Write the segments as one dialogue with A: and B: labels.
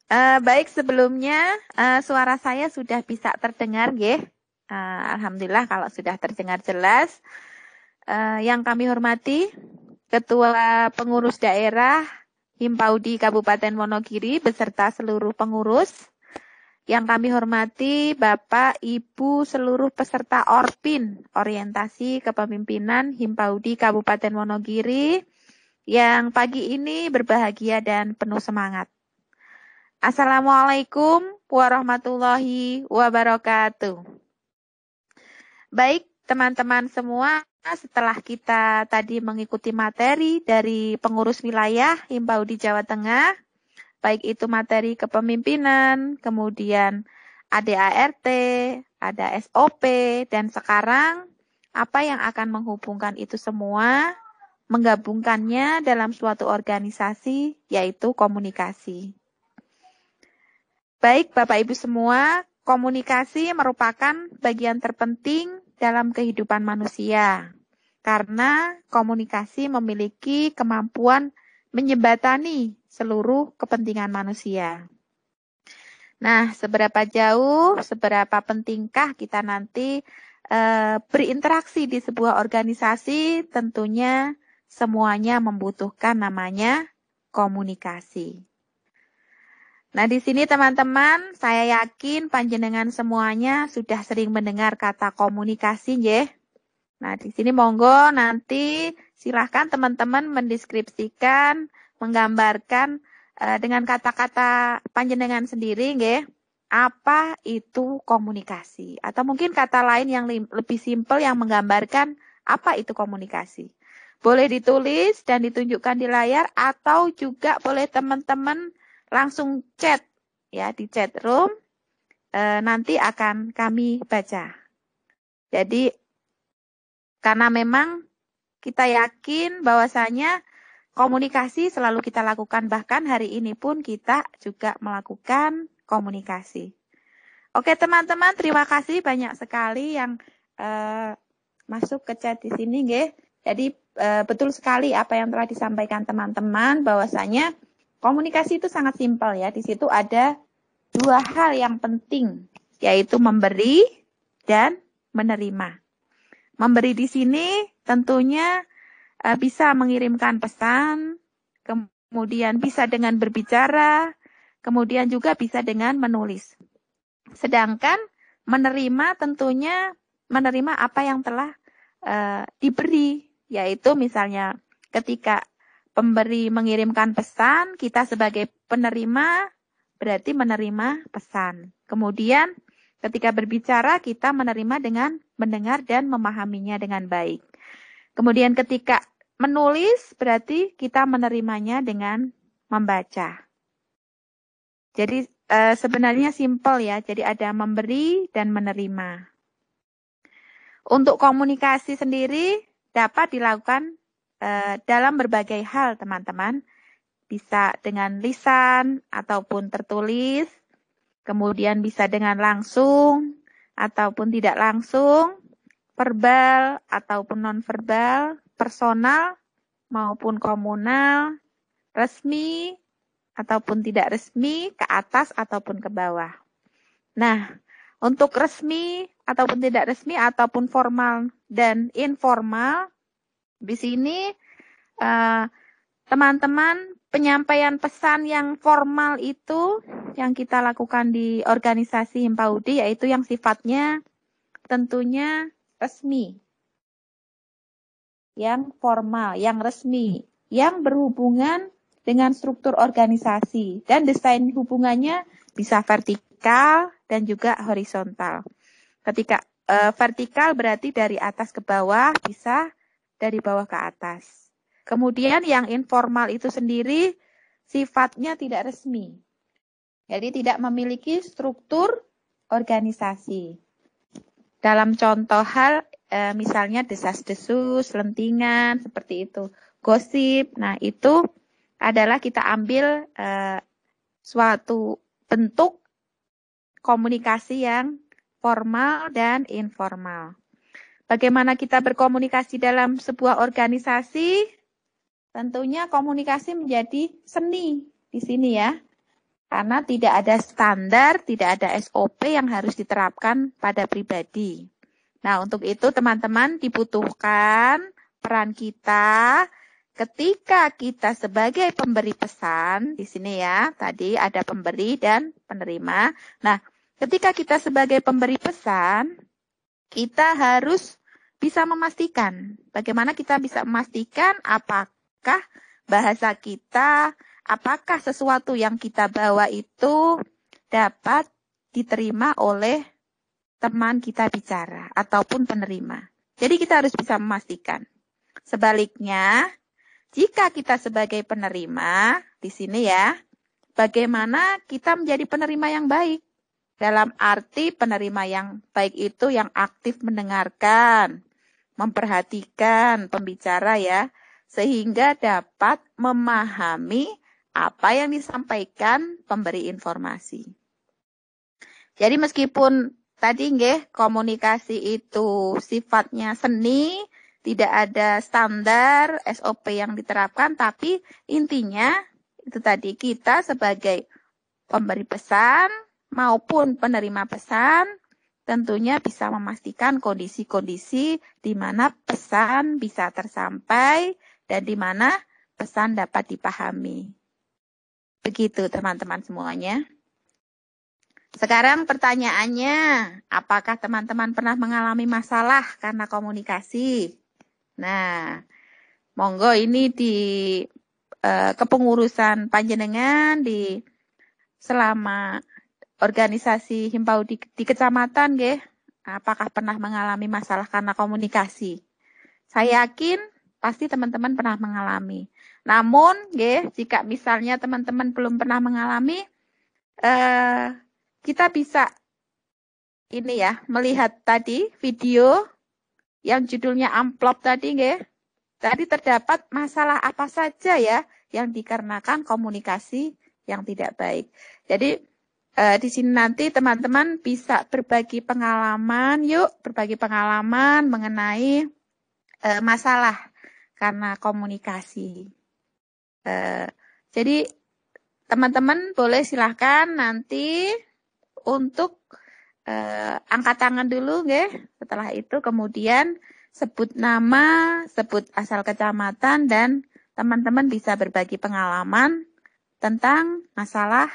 A: Baik, sebelumnya suara saya sudah bisa terdengar, nggih. Alhamdulillah kalau sudah terdengar jelas. Yang kami hormati, Ketua Pengurus Daerah Himpaudi Kabupaten Wonogiri beserta seluruh pengurus. Yang kami hormati Bapak, Ibu, seluruh peserta ORPIN, Orientasi Kepemimpinan Himpaudi Kabupaten Wonogiri, yang pagi ini berbahagia dan penuh semangat. Assalamualaikum warahmatullahi wabarakatuh. Baik, teman-teman semua, setelah kita tadi mengikuti materi dari pengurus wilayah Himpaudi Jawa Tengah, baik itu materi kepemimpinan, kemudian ADART, ada SOP, dan sekarang apa yang akan menghubungkan itu semua, menggabungkannya dalam suatu organisasi, yaitu komunikasi. Baik, Bapak Ibu semua, komunikasi merupakan bagian terpenting dalam kehidupan manusia. Karena komunikasi memiliki kemampuan menjembatani seluruh kepentingan manusia. Nah, seberapa jauh, seberapa pentingkah kita nanti berinteraksi di sebuah organisasi, tentunya semuanya membutuhkan namanya komunikasi. Nah, di sini teman-teman, saya yakin panjenengan semuanya sudah sering mendengar kata komunikasi, nggih. Nah, di sini monggo nanti silahkan teman-teman mendeskripsikan, menggambarkan dengan kata-kata panjenengan sendiri, nggih. Apa itu komunikasi? Atau mungkin kata lain yang lebih simpel yang menggambarkan apa itu komunikasi. Boleh ditulis dan ditunjukkan di layar, atau juga boleh teman-teman langsung chat ya di chat room, nanti akan kami baca. Jadi karena memang kita yakin bahwasanya komunikasi selalu kita lakukan, bahkan hari ini pun kita juga melakukan komunikasi. Oke teman-teman, terima kasih banyak sekali yang masuk ke chat di sini, nggih. Jadi betul sekali apa yang telah disampaikan teman-teman, bahwasanya komunikasi itu sangat simpel ya. Di situ ada dua hal yang penting, yaitu memberi dan menerima. Memberi di sini tentunya bisa mengirimkan pesan, kemudian bisa dengan berbicara, kemudian juga bisa dengan menulis. Sedangkan menerima tentunya menerima apa yang telah diberi, yaitu misalnya ketika pemberi mengirimkan pesan, kita sebagai penerima berarti menerima pesan. Kemudian ketika berbicara, kita menerima dengan mendengar dan memahaminya dengan baik. Kemudian ketika menulis, berarti kita menerimanya dengan membaca. Jadi sebenarnya simpel ya, jadi ada memberi dan menerima. Untuk komunikasi sendiri dapat dilakukan dalam berbagai hal, teman-teman. Bisa dengan lisan ataupun tertulis, kemudian bisa dengan langsung ataupun tidak langsung, verbal ataupun non-verbal, personal maupun komunal, resmi ataupun tidak resmi, ke atas ataupun ke bawah. Nah, untuk resmi ataupun tidak resmi ataupun formal dan informal, di sini teman-teman, penyampaian pesan yang formal itu yang kita lakukan di organisasi Himpaudi, yaitu yang sifatnya tentunya resmi, yang formal, yang resmi, yang berhubungan dengan struktur organisasi, dan desain hubungannya bisa vertikal dan juga horizontal. Ketika vertikal berarti dari atas ke bawah, bisa dari bawah ke atas. Kemudian yang informal itu sendiri sifatnya tidak resmi. Jadi tidak memiliki struktur organisasi. Dalam contoh hal, misalnya desas-desus, lentingan, seperti itu. Gosip, nah itu adalah kita ambil suatu bentuk komunikasi yang formal dan informal. Bagaimana kita berkomunikasi dalam sebuah organisasi? Tentunya komunikasi menjadi seni di sini ya. Karena tidak ada standar, tidak ada SOP yang harus diterapkan pada pribadi. Nah, untuk itu teman-teman dibutuhkan peran kita ketika kita sebagai pemberi pesan, di sini ya, tadi ada pemberi dan penerima. Nah, ketika kita sebagai pemberi pesan, kita harus bisa memastikan. Bagaimana kita bisa memastikan apakah bahasa kita, apakah sesuatu yang kita bawa itu dapat diterima oleh teman kita bicara ataupun penerima. Jadi kita harus bisa memastikan. Sebaliknya, jika kita sebagai penerima, di sini ya, bagaimana kita menjadi penerima yang baik? Dalam arti penerima yang baik itu yang aktif mendengarkan, memperhatikan pembicara ya, sehingga dapat memahami apa yang disampaikan pemberi informasi. Jadi meskipun tadi nggih komunikasi itu sifatnya seni, tidak ada standar SOP yang diterapkan, tapi intinya itu tadi kita sebagai pemberi pesan maupun penerima pesan tentunya bisa memastikan kondisi-kondisi di mana pesan bisa tersampai dan di mana pesan dapat dipahami. Begitu teman-teman semuanya. Sekarang pertanyaannya, apakah teman-teman pernah mengalami masalah karena komunikasi? Nah, monggo ini di kepengurusan panjenengan di selama organisasi himpau di kecamatan, nggih, apakah pernah mengalami masalah karena komunikasi? Saya yakin pasti teman-teman pernah mengalami. Namun, nggih, jika misalnya teman-teman belum pernah mengalami, kita bisa ini ya melihat tadi video yang judulnya amplop tadi, nggih. Tadi terdapat masalah apa saja ya yang dikarenakan komunikasi yang tidak baik. Jadi di sini nanti teman-teman bisa berbagi pengalaman, berbagi pengalaman mengenai masalah karena komunikasi. Jadi teman-teman boleh silahkan nanti untuk angkat tangan dulu, nggih. Setelah itu kemudian sebut nama, sebut asal kecamatan, dan teman-teman bisa berbagi pengalaman tentang masalah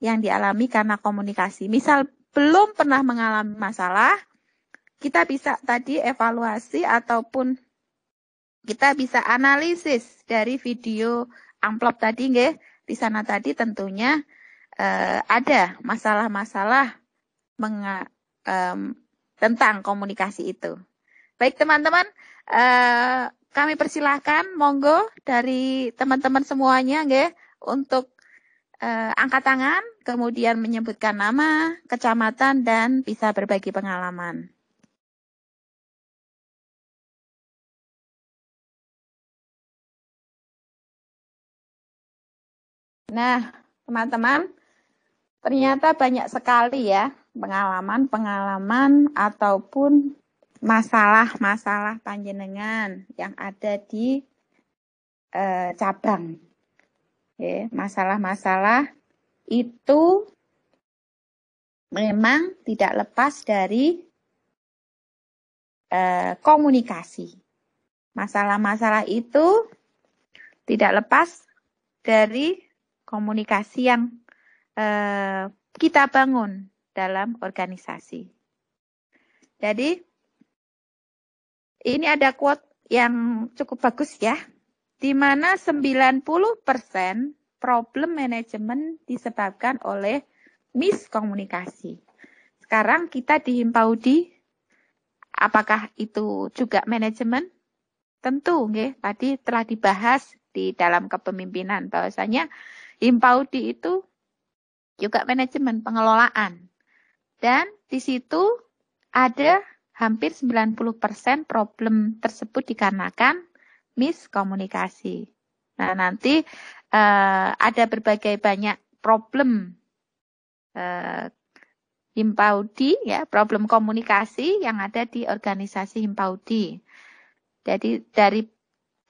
A: yang dialami karena komunikasi. Misal belum pernah mengalami masalah, kita bisa tadi evaluasi ataupun kita bisa analisis dari video amplop tadi, nggih. Di sana tadi tentunya ada masalah-masalah tentang komunikasi itu. Baik teman-teman, kami persilahkan monggo dari teman-teman semuanya, nggih, untuk angkat tangan, kemudian menyebutkan nama, kecamatan, dan bisa berbagi pengalaman. Nah, teman-teman, ternyata banyak sekali ya pengalaman-pengalaman ataupun masalah-masalah panjenengan yang ada di cabang. Masalah-masalah itu memang tidak lepas dari komunikasi. Masalah-masalah itu tidak lepas dari komunikasi yang kita bangun dalam organisasi. Jadi, ini ada quote yang cukup bagus ya, di mana 90% problem manajemen disebabkan oleh miskomunikasi. Sekarang kita di Himpaudi, apakah itu juga manajemen? Tentu, nggih, tadi telah dibahas di dalam kepemimpinan bahwasanya Himpaudi itu juga manajemen pengelolaan. Dan di situ ada hampir 90% problem tersebut dikarenakan miskomunikasi. Nah, nanti ada berbagai banyak problem Himpaudi, ya, problem komunikasi yang ada di organisasi Himpaudi. Jadi dari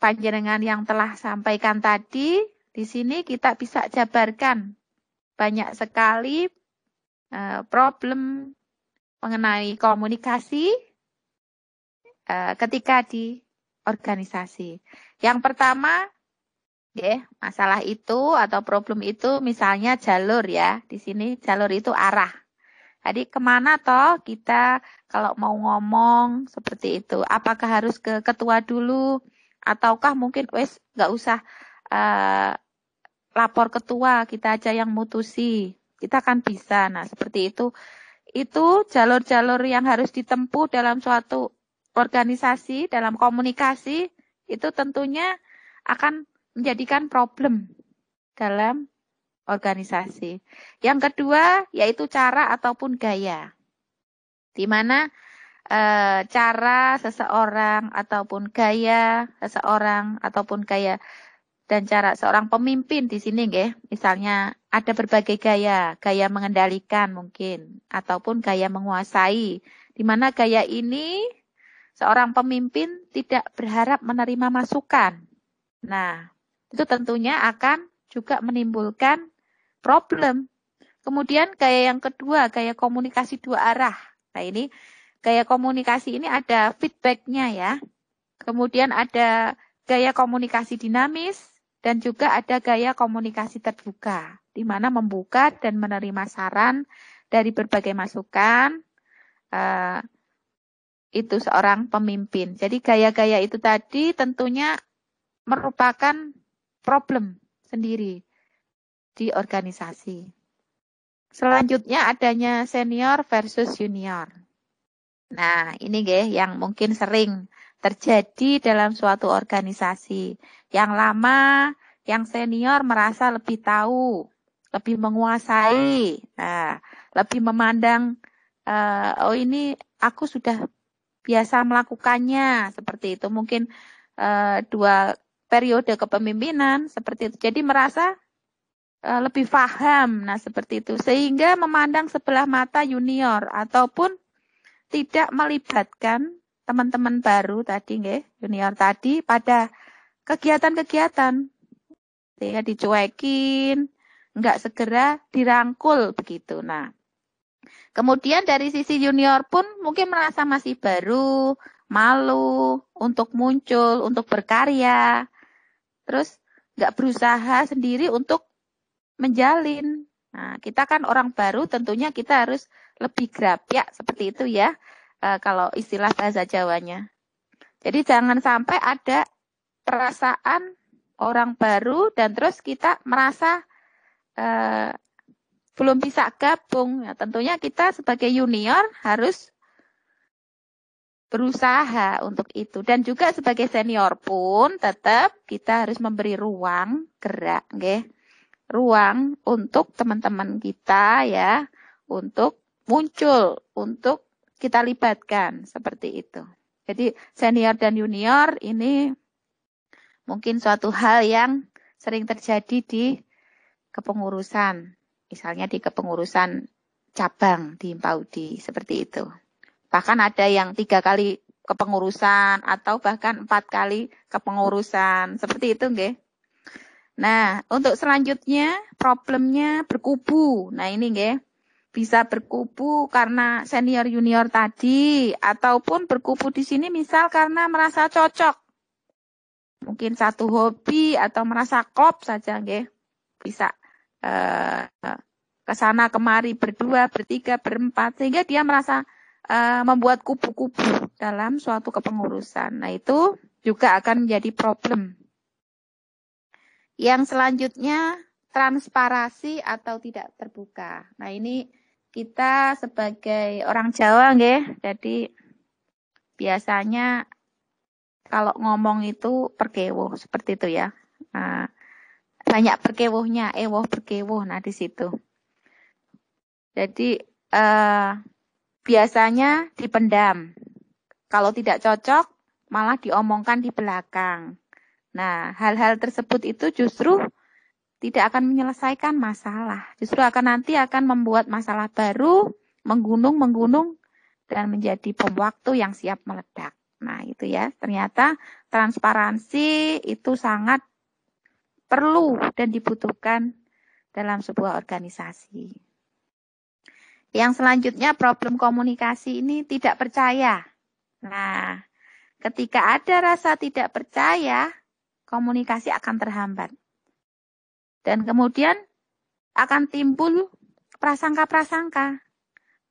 A: panjenengan yang telah sampaikan tadi, di sini kita bisa jabarkan banyak sekali problem mengenai komunikasi ketika di organisasi. Yang pertama, masalah itu atau problem itu misalnya jalur ya. Di sini jalur itu arah. Jadi kemana toh kita kalau mau ngomong seperti itu? Apakah harus ke ketua dulu? Ataukah mungkin nggak usah lapor ketua, kita aja yang mutusi. Kita kan bisa. Nah seperti itu. Itu jalur-jalur yang harus ditempuh dalam suatu organisasi, dalam komunikasi, itu tentunya akan menjadikan problem dalam organisasi. Yang kedua, yaitu cara ataupun gaya. Di mana cara seseorang ataupun gaya seseorang ataupun gaya dan cara seorang pemimpin di sini misalnya ada berbagai gaya, gaya mengendalikan mungkin ataupun gaya menguasai. Di mana gaya ini seorang pemimpin tidak berharap menerima masukan. Nah, itu tentunya akan juga menimbulkan problem. Kemudian gaya yang kedua, gaya komunikasi dua arah. Nah, ini gaya komunikasi ini ada feedback-nya ya. Kemudian ada gaya komunikasi dinamis dan juga ada gaya komunikasi terbuka, di mana membuka dan menerima saran dari berbagai masukan itu seorang pemimpin. Jadi gaya-gaya itu tadi tentunya merupakan problem sendiri di organisasi. Selanjutnya adanya senior versus junior. Nah, ini yang mungkin sering terjadi dalam suatu organisasi. Yang lama, yang senior merasa lebih tahu, lebih menguasai, lebih memandang, oh ini aku sudah biasa melakukannya, seperti itu. Mungkin 2 periode kepemimpinan, seperti itu. Jadi merasa lebih paham, nah seperti itu. Sehingga memandang sebelah mata junior, ataupun tidak melibatkan teman-teman baru tadi, junior tadi pada kegiatan-kegiatan, sehingga dicuekin, enggak segera dirangkul begitu. Nah, kemudian dari sisi junior pun mungkin merasa masih baru, malu untuk muncul, untuk berkarya, terus enggak berusaha sendiri untuk menjalin. Nah, kita kan orang baru, tentunya kita harus lebih grabyak seperti itu ya. Kalau istilah bahasa Jawanya. Jadi jangan sampai ada perasaan orang baru dan terus kita merasa belum bisa gabung. Ya, tentunya kita sebagai junior harus berusaha untuk itu. Dan juga sebagai senior pun tetap kita harus memberi ruang gerak, ruang untuk teman-teman kita ya, untuk muncul, untuk kita libatkan seperti itu. Jadi senior dan junior ini mungkin suatu hal yang sering terjadi di kepengurusan. Misalnya di kepengurusan cabang di Paudi, seperti itu. Bahkan ada yang 3 kali kepengurusan atau bahkan 4 kali kepengurusan, seperti itu Nah, untuk selanjutnya problemnya berkubu. Nah, ini bisa berkubu karena senior junior tadi, ataupun berkubu di sini misal karena merasa cocok. Mungkin satu hobi atau merasa klop saja, bisa ke sana kemari berdua, bertiga, berempat, sehingga dia merasa membuat kubu-kubu dalam suatu kepengurusan. Nah, itu juga akan menjadi problem. Yang selanjutnya transparasi atau tidak terbuka. Nah, ini kita sebagai orang Jawa jadi biasanya kalau ngomong itu perkewuh seperti itu ya. Nah, banyak perkewuhnya, berkewuh. Nah, di situ. Jadi biasanya dipendam. Kalau tidak cocok malah diomongkan di belakang. Nah, hal-hal tersebut itu justru tidak akan menyelesaikan masalah. Justru nanti akan membuat masalah baru, menggunung, dan menjadi bom waktu yang siap meledak. Nah, itu ya. Ternyata transparansi itu sangat perlu dan dibutuhkan dalam sebuah organisasi. Yang selanjutnya problem komunikasi ini tidak percaya. Nah, ketika ada rasa tidak percaya, komunikasi akan terhambat. Dan kemudian akan timbul prasangka-prasangka.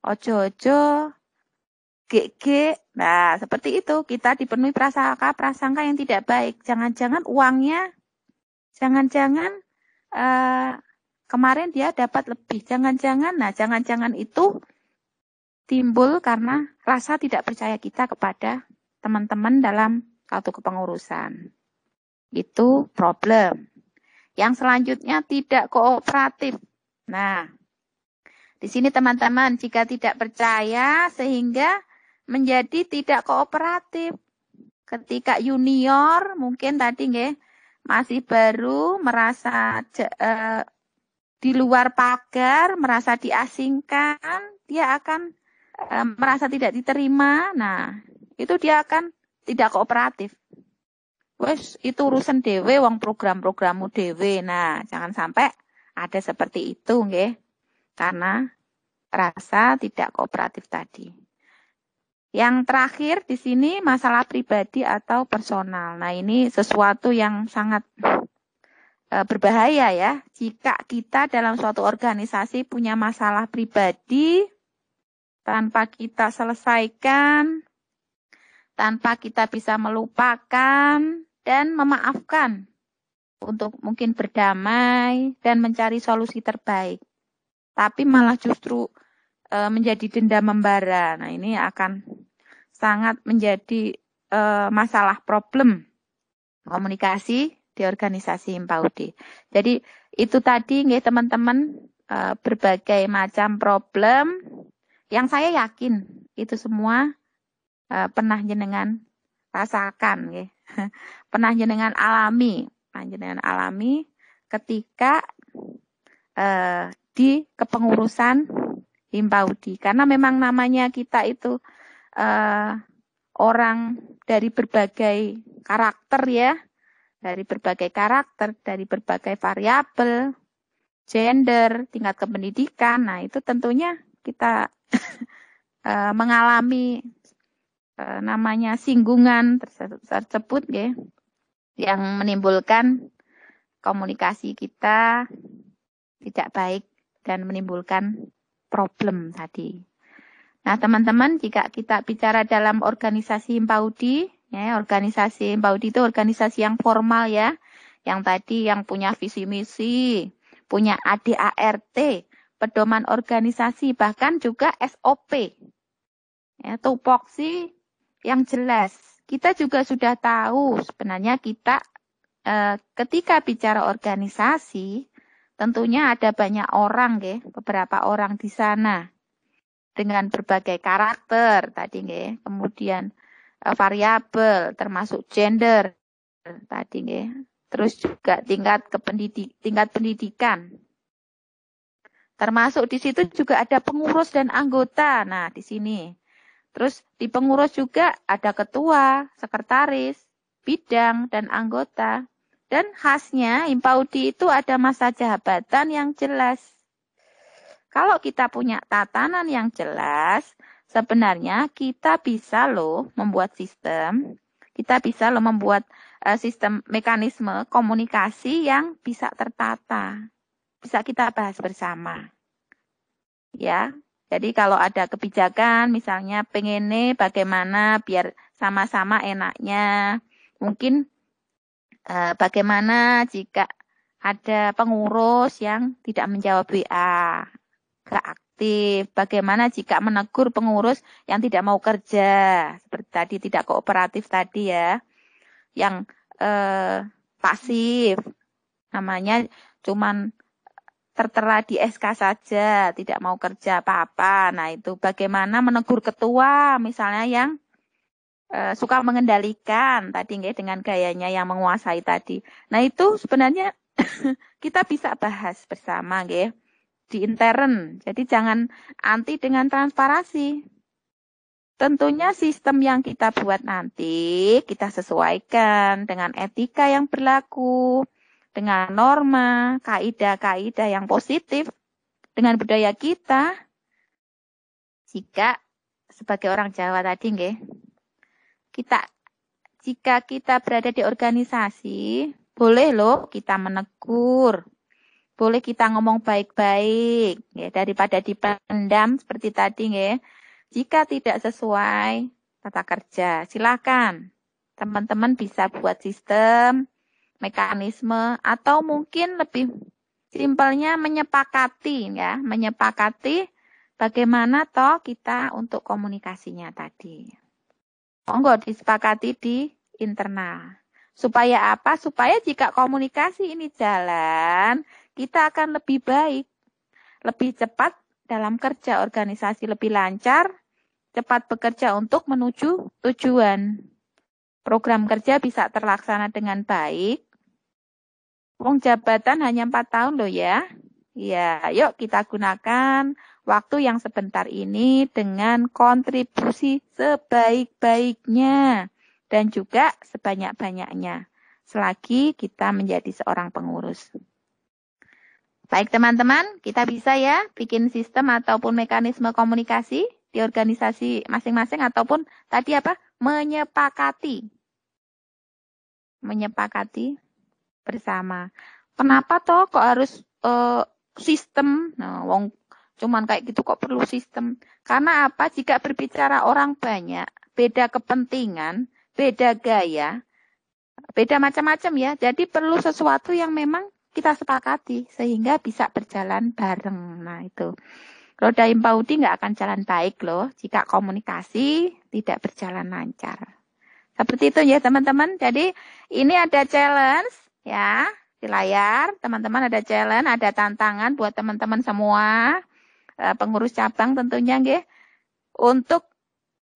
A: Ojo-ojo, gek-gek. Nah, seperti itu. Kita dipenuhi prasangka-prasangka yang tidak baik. Jangan-jangan uangnya, jangan-jangan kemarin dia dapat lebih. Jangan-jangan itu timbul karena rasa tidak percaya kita kepada teman-teman dalam suatu kepengurusan. Itu problem. Yang selanjutnya tidak kooperatif. Nah, di sini teman-teman jika tidak percaya sehingga menjadi tidak kooperatif. Ketika junior mungkin tadi nggih masih baru merasa di luar pagar, merasa diasingkan, dia akan merasa tidak diterima. Nah, itu dia akan tidak kooperatif. Wes itu urusan dewe, wong program-programmu dewe. Nah, jangan sampai ada seperti itu, nggih. Karena rasa tidak kooperatif tadi. Yang terakhir di sini masalah pribadi atau personal. Nah, ini sesuatu yang sangat berbahaya ya. Jika kita dalam suatu organisasi punya masalah pribadi tanpa kita selesaikan, tanpa kita bisa melupakan dan memaafkan untuk mungkin berdamai dan mencari solusi terbaik. Tapi malah justru menjadi dendam membara. Nah, ini akan sangat menjadi masalah problem komunikasi di organisasi Himpaudi. Jadi itu tadi nggih teman-teman berbagai macam problem yang saya yakin itu semua pernah jenengan rasakan nggih. Pernah jenengan alami ketika di kepengurusan Himpaudi. Karena memang namanya kita itu orang dari berbagai karakter ya, dari berbagai variabel, gender, tingkat kependidikan. Nah, itu tentunya kita mengalami namanya singgungan tersebut ya, yang menimbulkan komunikasi kita tidak baik dan menimbulkan problem tadi. Nah, teman-teman, jika kita bicara dalam organisasi Himpaudi, ya, organisasi Himpaudi itu organisasi yang formal ya, yang tadi yang punya visi misi, punya ADART, pedoman organisasi, bahkan juga SOP, ya, tupoksi yang jelas. Kita juga sudah tahu sebenarnya kita ketika bicara organisasi, tentunya ada banyak orang, beberapa orang di sana dengan berbagai karakter tadi, kemudian variabel termasuk gender tadi, terus juga tingkat pendidikan. Termasuk di situ juga ada pengurus dan anggota. Nah, di sini. Terus di pengurus juga ada ketua, sekretaris, bidang, dan anggota. Dan khasnya Himpaudi itu ada masa jabatan yang jelas. Kalau kita punya tatanan yang jelas, sebenarnya kita bisa loh membuat sistem. Kita bisa loh membuat sistem mekanisme komunikasi yang bisa tertata. Bisa kita bahas bersama. Ya. Jadi kalau ada kebijakan, misalnya pengennya bagaimana biar sama-sama enaknya. Mungkin bagaimana jika ada pengurus yang tidak menjawab WA, gak aktif. Bagaimana jika menegur pengurus yang tidak mau kerja, seperti tadi tidak kooperatif tadi ya, yang pasif, namanya cuman tertera di SK saja, tidak mau kerja apa-apa. Nah, itu bagaimana menegur ketua misalnya yang suka mengendalikan tadi dengan gayanya yang menguasai tadi. Nah, itu sebenarnya kita bisa bahas bersama di intern. Jadi jangan anti dengan transparansi. Tentunya sistem yang kita buat nanti kita sesuaikan dengan etika yang berlaku, dengan norma, kaidah-kaidah yang positif, dengan budaya kita. Jika sebagai orang Jawa tadi, nggih, jika kita berada di organisasi, boleh loh kita menegur, boleh kita ngomong baik-baik, ya, daripada dipendam seperti tadi, ya. Jika tidak sesuai tata kerja, silakan teman-teman bisa buat sistem, mekanisme, atau mungkin lebih simpelnya menyepakati, ya, menyepakati bagaimana toh kita untuk komunikasinya tadi. Monggo disepakati di internal. Supaya apa? Supaya jika komunikasi ini jalan, kita akan lebih baik, lebih cepat dalam kerja organisasi, lebih lancar, cepat bekerja untuk menuju tujuan. Program kerja bisa terlaksana dengan baik. Wong jabatan hanya 4 tahun loh ya. Ya, yuk kita gunakan waktu yang sebentar ini dengan kontribusi sebaik-baiknya dan juga sebanyak-banyaknya selagi kita menjadi seorang pengurus. Baik teman-teman, kita bisa ya bikin sistem ataupun mekanisme komunikasi di organisasi masing-masing ataupun tadi apa? Menyepakati bersama. Kenapa toh kok harus sistem? Nah, wong cuman kayak gitu kok perlu sistem? Karena apa? Jika berbicara orang banyak, beda kepentingan, beda gaya, beda macam-macam ya. Jadi perlu sesuatu yang memang kita sepakati sehingga bisa berjalan bareng. Nah, itu. Roda Impaudi nggak akan jalan baik loh jika komunikasi tidak berjalan lancar. Seperti itu ya teman-teman. Jadi ini ada challenge ya di layar. Teman-teman ada challenge, ada tantangan buat teman-teman semua. Pengurus cabang tentunya nggih. Untuk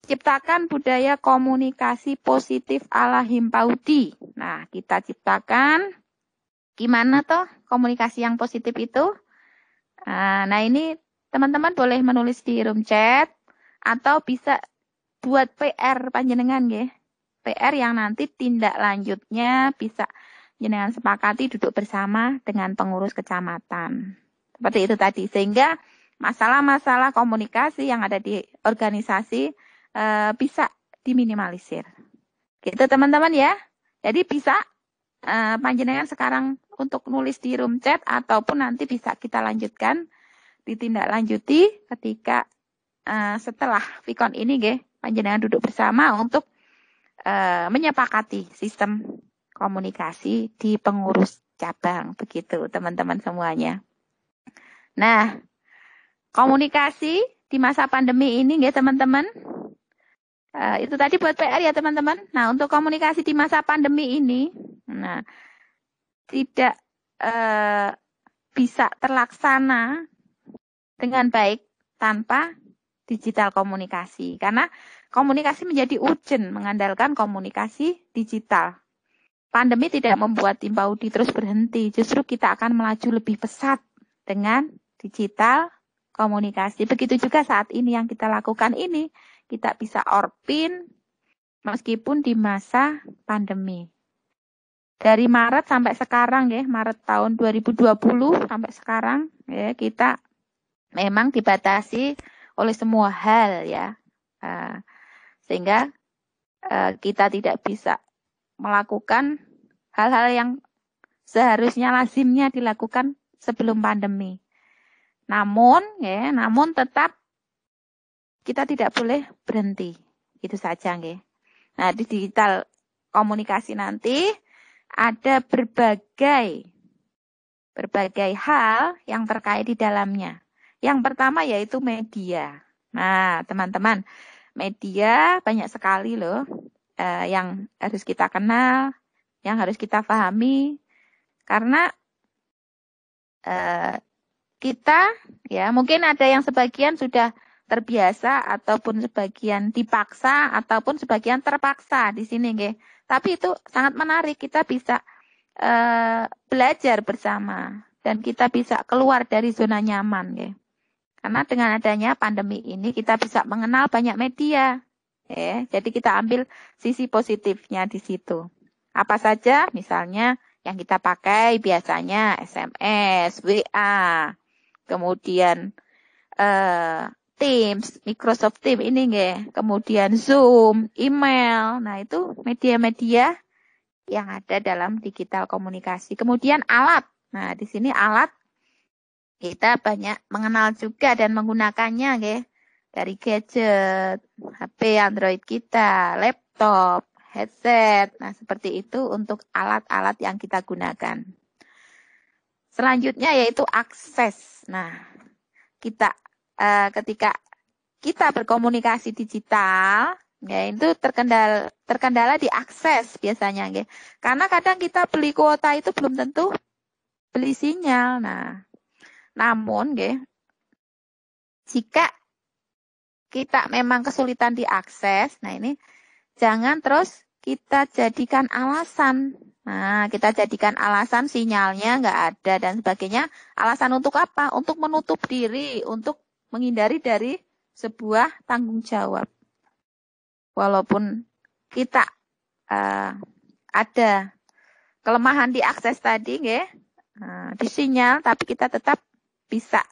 A: ciptakan budaya komunikasi positif ala Himpaudi. Nah, kita ciptakan gimana toh komunikasi yang positif itu? Nah, ini teman-teman boleh menulis di room chat atau bisa buat PR panjenengan nggih. PR yang nanti tindak lanjutnya bisa jenengan sepakati duduk bersama dengan pengurus kecamatan. Seperti itu tadi. Sehingga masalah-masalah komunikasi yang ada di organisasi bisa diminimalisir. Gitu teman-teman ya. Jadi bisa panjenengan sekarang untuk nulis di room chat ataupun nanti bisa kita lanjutkan ditindaklanjuti ketika setelah Vicon ini nggih panjenengan duduk bersama untuk menyepakati sistem komunikasi di pengurus cabang begitu teman-teman semuanya. Nah, komunikasi di masa pandemi ini nggih teman-teman. Itu tadi buat PR ya teman-teman. Nah, untuk komunikasi di masa pandemi ini tidak bisa terlaksana dengan baik tanpa digital komunikasi. Karena komunikasi menjadi urgent, mengandalkan komunikasi digital. Pandemi tidak membuat Himpaudi terus berhenti. Justru kita akan melaju lebih pesat dengan digital komunikasi. Begitu juga saat ini yang kita lakukan ini. Kita bisa orpin meskipun di masa pandemi. Dari Maret sampai sekarang ya, Maret tahun 2020 sampai sekarang ya, kita memang dibatasi oleh semua hal ya, sehingga kita tidak bisa melakukan hal-hal yang seharusnya lazimnya dilakukan sebelum pandemi. Namun tetap kita tidak boleh berhenti, itu saja nggih. Nah, di digital komunikasi nanti ada berbagai hal yang terkait di dalamnya. Yang pertama yaitu media. Nah, teman-teman, media banyak sekali loh yang harus kita kenal, yang harus kita pahami. Karena kita, ya mungkin ada yang sebagian sudah terbiasa, ataupun sebagian dipaksa, ataupun sebagian terpaksa di sini, nggih. Tapi itu sangat menarik, kita bisa belajar bersama, dan kita bisa keluar dari zona nyaman, nggih. Karena dengan adanya pandemi ini kita bisa mengenal banyak media. Jadi kita ambil sisi positifnya di situ. Apa saja? Misalnya Yang kita pakai biasanya SMS, WA, kemudian Teams, Microsoft Teams ini nggih, kemudian Zoom, email. Nah, itu media-media yang ada dalam digital komunikasi. Kemudian alat. Nah, di sini alat kita banyak mengenal juga dan menggunakannya nggih. Dari gadget, HP Android kita, laptop, headset. Nah, seperti itu untuk alat-alat yang kita gunakan. Selanjutnya yaitu akses. Nah, kita ketika kita berkomunikasi digital, ya itu terkendala di akses biasanya, nggih. Karena kadang kita beli kuota itu belum tentu beli sinyal. Nah, namun nggih, jika kita memang kesulitan diakses, nah ini jangan terus kita jadikan alasan. Nah, kita jadikan alasan sinyalnya nggak ada dan sebagainya. Alasan untuk apa? Untuk menutup diri, untuk menghindari dari sebuah tanggung jawab. Walaupun kita ada kelemahan di akses tadi, nggih, di sinyal, tapi kita tetap bisa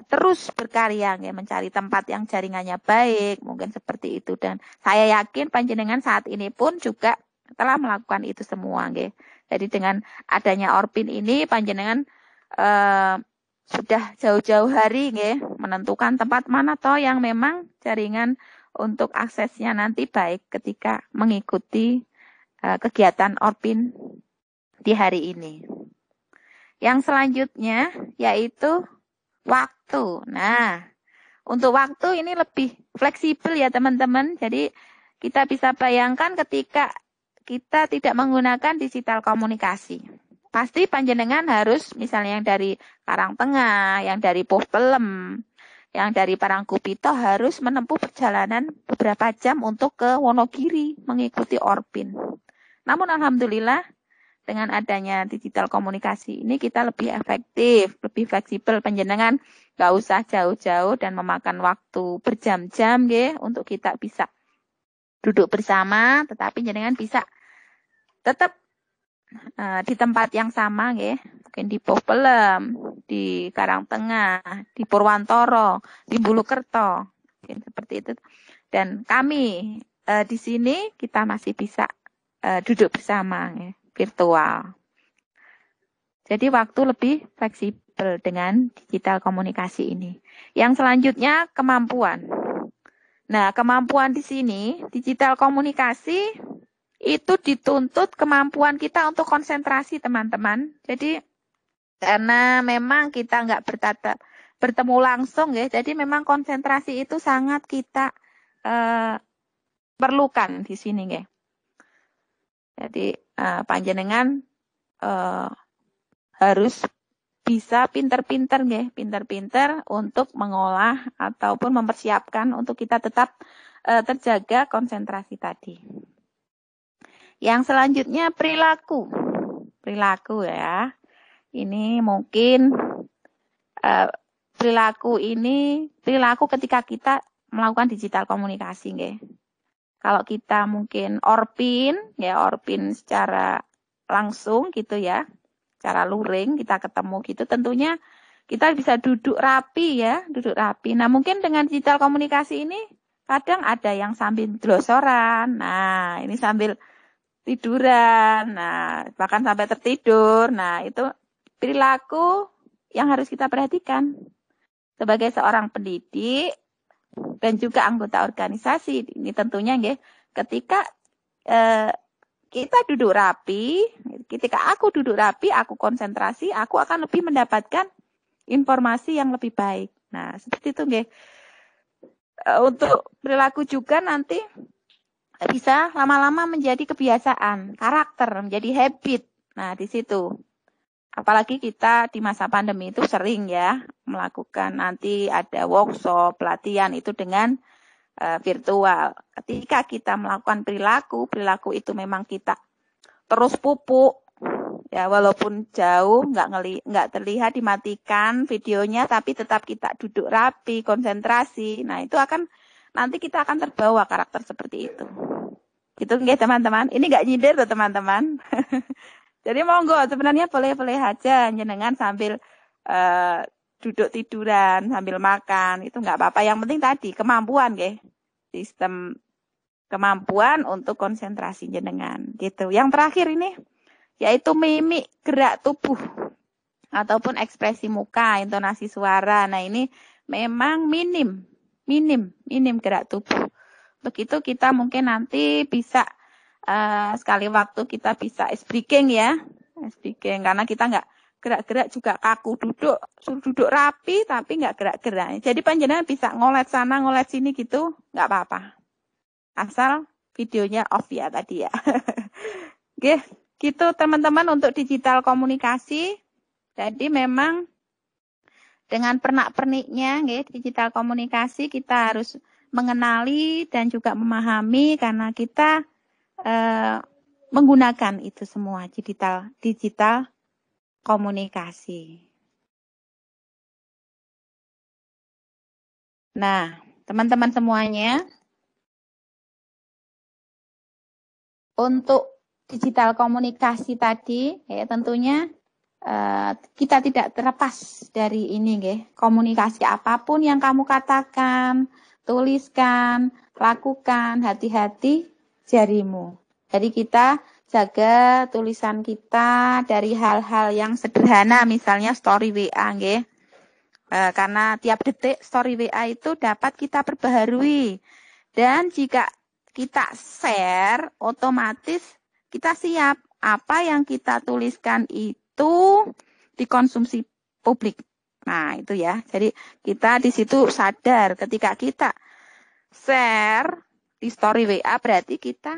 A: terus berkarya, nggih, mencari tempat yang jaringannya baik, mungkin seperti itu. Dan saya yakin panjenengan saat ini pun juga telah melakukan itu semua, nggih. Jadi dengan adanya Orpin ini, panjenengan sudah jauh-jauh hari, nggih, menentukan tempat mana toh yang memang jaringan untuk aksesnya nanti baik ketika mengikuti kegiatan Orpin di hari ini. Yang selanjutnya yaitu waktu. Nah, untuk waktu ini lebih fleksibel ya teman-teman. Jadi kita bisa bayangkan ketika kita tidak menggunakan digital komunikasi. Pasti panjenengan harus misalnya yang dari Karangtengah, yang dari Purbalem, yang dari Parangkupito harus menempuh perjalanan beberapa jam untuk ke Wonogiri mengikuti Orpin. Namun alhamdulillah dengan adanya digital komunikasi ini kita lebih efektif, lebih fleksibel, panjenengan nggak usah jauh-jauh dan memakan waktu berjam-jam nggih untuk kita bisa duduk bersama, tetapi panjenengan bisa tetap di tempat yang sama nggih, mungkin di Purbalem, di Karangtengah, di Purwantoro, di Bulukerto, mungkin seperti itu. Dan kami di sini kita masih bisa duduk bersama nggih, virtual. Jadi waktu lebih fleksibel dengan digital komunikasi ini. Yang selanjutnya kemampuan. Nah, kemampuan di sini digital komunikasi itu dituntut kemampuan kita untuk konsentrasi, teman-teman. Jadi karena memang kita nggak bertemu langsung ya, jadi memang konsentrasi itu sangat kita perlukan di sini ya. Jadi panjenengan harus bisa pinter-pinter ya, pinter-pinter untuk mengolah ataupun mempersiapkan untuk kita tetap terjaga konsentrasi tadi. Yang selanjutnya perilaku. Perilaku ya. Ini mungkin perilaku ketika kita melakukan digital komunikasi nggih. Kalau kita mungkin Orpin secara langsung gitu ya. Secara luring kita ketemu gitu, tentunya kita bisa duduk rapi ya, duduk rapi. Nah, mungkin dengan digital komunikasi ini kadang ada yang sambil glosoran. Nah, ini sambil tiduran, nah bahkan sampai tertidur. Nah, itu perilaku yang harus kita perhatikan sebagai seorang pendidik dan juga anggota organisasi. Ini tentunya nggih, ketika kita duduk rapi, ketika aku duduk rapi, aku konsentrasi, aku akan lebih mendapatkan informasi yang lebih baik. Nah, seperti itu nggih. Untuk perilaku juga nanti bisa lama-lama menjadi kebiasaan, karakter, menjadi habit. Nah, di situ. Apalagi kita di masa pandemi itu sering ya melakukan nanti ada workshop, pelatihan itu dengan virtual. Ketika kita melakukan perilaku itu memang kita terus pupuk. Ya, walaupun jauh, nggak terlihat, dimatikan videonya, tapi tetap kita duduk rapi, konsentrasi. Nah, itu nanti kita akan terbawa karakter seperti itu. Gitu nggih teman-teman. Ini nggak nyindir loh teman-teman. Jadi monggo sebenarnya boleh-boleh aja jenengan sambil duduk tiduran, sambil makan, itu nggak apa-apa. Yang penting tadi kemampuan nggih. Sistem kemampuan untuk konsentrasi jenengan gitu. Yang terakhir ini yaitu mimik gerak tubuh ataupun ekspresi muka, intonasi suara. Nah, ini memang minim gerak tubuh. Begitu kita mungkin nanti bisa sekali waktu kita bisa speaking ya. Speaking karena kita nggak gerak-gerak juga kaku duduk, suruh duduk rapi tapi nggak gerak-gerak. Jadi panjenengan bisa ngolet sana, ngolet sini gitu, nggak apa-apa. Asal videonya off ya tadi ya. Oke, gitu teman-teman untuk digital komunikasi. Jadi memang dengan pernak-perniknya digital komunikasi kita harus mengenali dan juga memahami karena kita menggunakan itu semua digital komunikasi. Nah, teman-teman semuanya, untuk digital komunikasi tadi, ya tentunya kita tidak terlepas dari ini, komunikasi apapun yang kamu katakan, tuliskan, lakukan, hati-hati jarimu. Jadi kita jaga tulisan kita dari hal-hal yang sederhana, misalnya story WA, karena tiap detik story WA itu dapat kita perbaharui. Dan jika kita share, otomatis kita siap apa yang kita tuliskan itu dikonsumsi publik. Nah, itu ya. Jadi kita di situ sadar ketika kita share di story WA berarti kita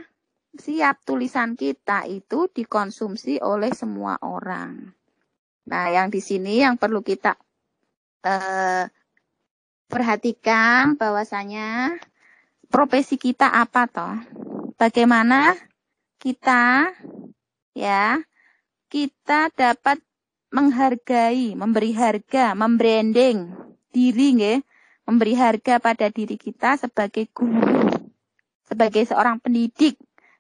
A: siap tulisan kita itu dikonsumsi oleh semua orang. Nah, yang di sini yang perlu kita perhatikan bahwasanya profesi kita apa toh? Bagaimana kita dapat menghargai, memberi harga, membranding diri, memberi harga pada diri kita sebagai guru, sebagai seorang pendidik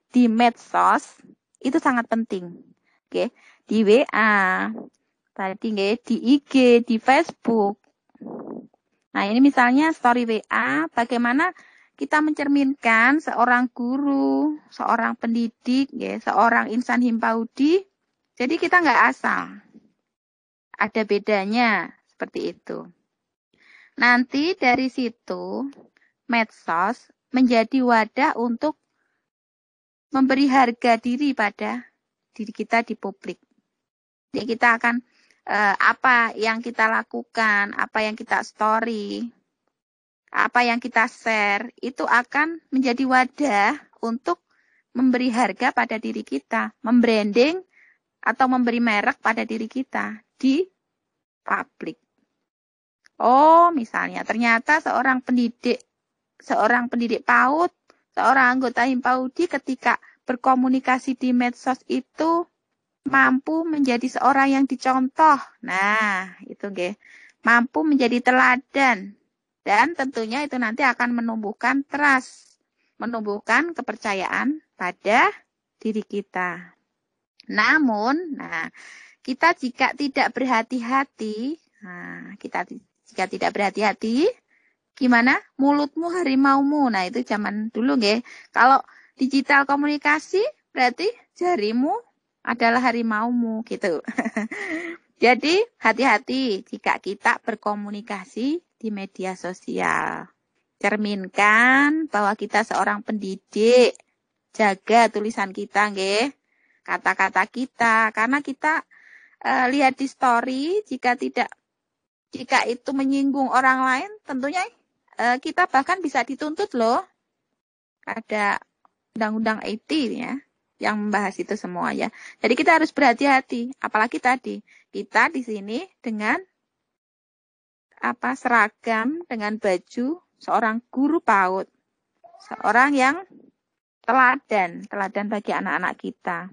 A: di medsos itu sangat penting, di WA, tadi di IG, di Facebook. Nah ini misalnya story WA, bagaimana kita mencerminkan seorang guru, seorang pendidik, seorang insan himpaudi. Jadi kita nggak asal. Ada bedanya seperti itu. Nanti dari situ medsos menjadi wadah untuk memberi harga diri pada diri kita di publik. Jadi kita akan apa yang kita lakukan, apa yang kita story, apa yang kita share, itu akan menjadi wadah untuk memberi harga pada diri kita, membranding atau memberi merek pada diri kita di publik. Oh, misalnya ternyata seorang pendidik PAUD, seorang anggota himpaudi ketika berkomunikasi di medsos itu mampu menjadi seorang yang dicontoh. Nah, itu mampu menjadi teladan. Dan tentunya itu nanti akan menumbuhkan trust, menumbuhkan kepercayaan pada diri kita. Namun, kita jika tidak berhati-hati, gimana? Mulutmu harimaumu. Nah, itu zaman dulu, Kalau digital komunikasi berarti jarimu adalah harimaumu gitu. Jadi hati-hati jika kita berkomunikasi di media sosial. Cerminkan bahwa kita seorang pendidik. Jaga tulisan kita, kata-kata kita. Karena kita lihat di story, jika itu menyinggung orang lain, tentunya kita bahkan bisa dituntut loh. Ada undang-undang IT ya yang membahas itu semua ya. Jadi kita harus berhati-hati, apalagi tadi kita di sini dengan seragam, dengan baju seorang guru PAUD, seorang yang teladan bagi anak-anak kita,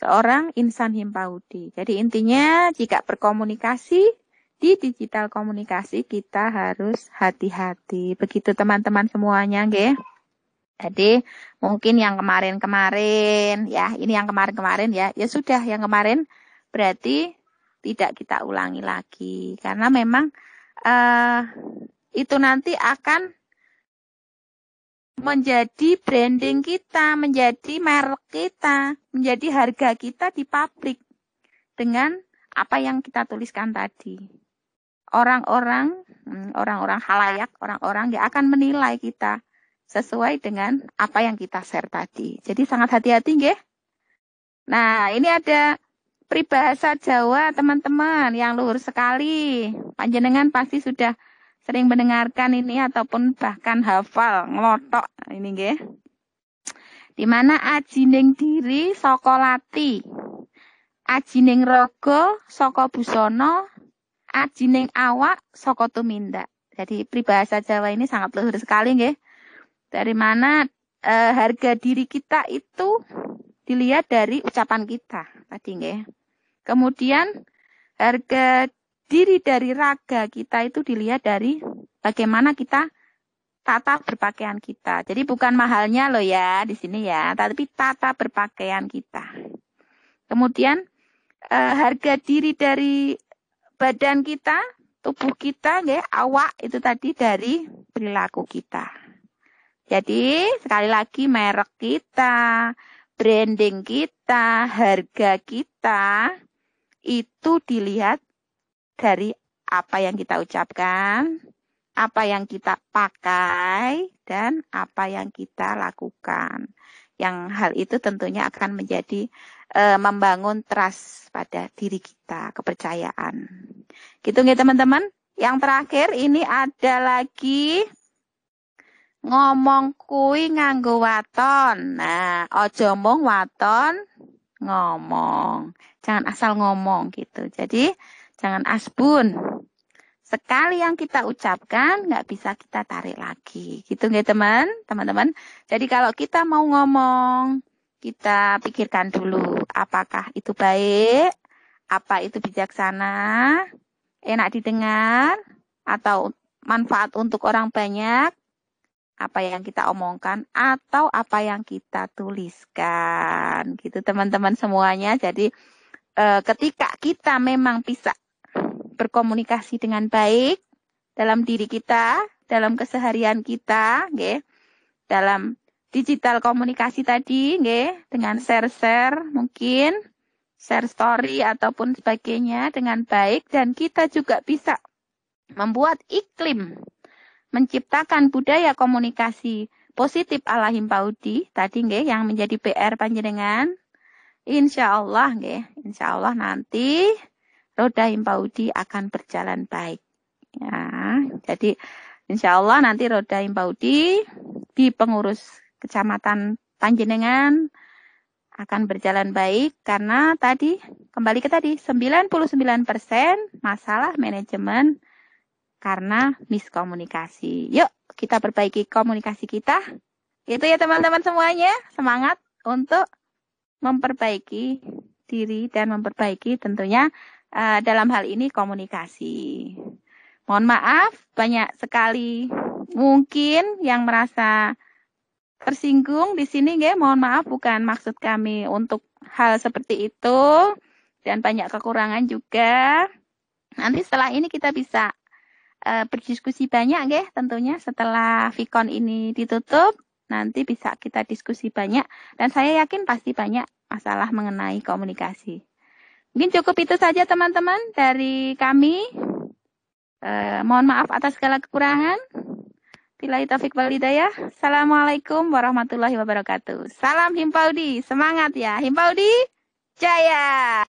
A: seorang insan himpaudi. Jadi intinya jika berkomunikasi di digital komunikasi kita harus hati-hati. Begitu teman-teman semuanya, Jadi mungkin yang kemarin-kemarin ya, ini yang kemarin-kemarin ya, ya sudah yang kemarin berarti tidak kita ulangi lagi. Karena memang itu nanti akan menjadi branding kita, menjadi merek kita, menjadi harga kita di pabrik dengan apa yang kita tuliskan tadi. Orang-orang halayak, orang-orang yang akan menilai kita sesuai dengan apa yang kita share tadi. Jadi sangat hati-hati nggih. Nah, ini ada peribahasa Jawa teman-teman yang luhur sekali. Panjenengan pasti sudah sering mendengarkan ini ataupun bahkan hafal, ngelotok ini nggih. Di mana ajining diri saka lati. Ajining raga saka busana, ajining awak saka tumindak. Jadi peribahasa Jawa ini sangat luhur sekali nggih. Dari mana harga diri kita itu dilihat dari ucapan kita tadi nggih. Kemudian harga diri dari raga kita itu dilihat dari bagaimana kita tata berpakaian kita. Jadi bukan mahalnya loh ya di sini ya, tapi tata berpakaian kita. Kemudian harga diri dari badan kita, tubuh kita nggih, awak itu tadi dari perilaku kita. Jadi sekali lagi merek kita, branding kita, harga kita itu dilihat dari apa yang kita ucapkan, apa yang kita pakai, dan apa yang kita lakukan. Yang hal itu tentunya akan menjadi membangun trust pada diri kita, kepercayaan. Gitu nggih teman-teman. Yang terakhir ini ada lagi ngomong kuwi nganggo waton. Nah, aja mung waton ngomong. Jangan asal ngomong gitu. Jadi, jangan asbun. Sekali yang kita ucapkan, nggak bisa kita tarik lagi. Gitu nggih teman-teman. Jadi kalau kita mau ngomong, kita pikirkan dulu apakah itu baik, apa itu bijaksana, enak didengar, atau manfaat untuk orang banyak, apa yang kita omongkan atau apa yang kita tuliskan. Gitu teman-teman semuanya. Jadi ketika kita memang bisa berkomunikasi dengan baik dalam diri kita, dalam keseharian kita, nggih, dalam digital komunikasi tadi, nggih, dengan share-share mungkin share story ataupun sebagainya dengan baik, dan kita juga bisa membuat iklim, menciptakan budaya komunikasi positif ala Himpaudi tadi nggih yang menjadi PR panjenengan. Insyaallah nggih, insyaallah nanti roda Himpaudi akan berjalan baik. Ya, jadi insyaallah nanti roda Himpaudi di pengurus kecamatan panjenengan akan berjalan baik karena tadi kembali ke tadi 99% masalah manajemen karena miskomunikasi. Yuk, kita perbaiki komunikasi kita. Itu ya teman-teman semuanya. Semangat untuk memperbaiki diri dan memperbaiki tentunya dalam hal ini komunikasi. Mohon maaf, banyak sekali mungkin yang merasa tersinggung di sini, nggih. Mohon maaf, bukan maksud kami untuk hal seperti itu. Dan banyak kekurangan juga. Nanti setelah ini kita bisa berdiskusi banyak nggih tentunya setelah Vicon ini ditutup nanti bisa kita diskusi banyak dan saya yakin pasti banyak masalah mengenai komunikasi. Mungkin cukup itu saja teman-teman dari kami. Mohon maaf atas segala kekurangan. Billahi taufiq wal hidayah. Assalamualaikum warahmatullahi wabarakatuh. Salam Himpaudi, semangat ya Himpaudi, jaya.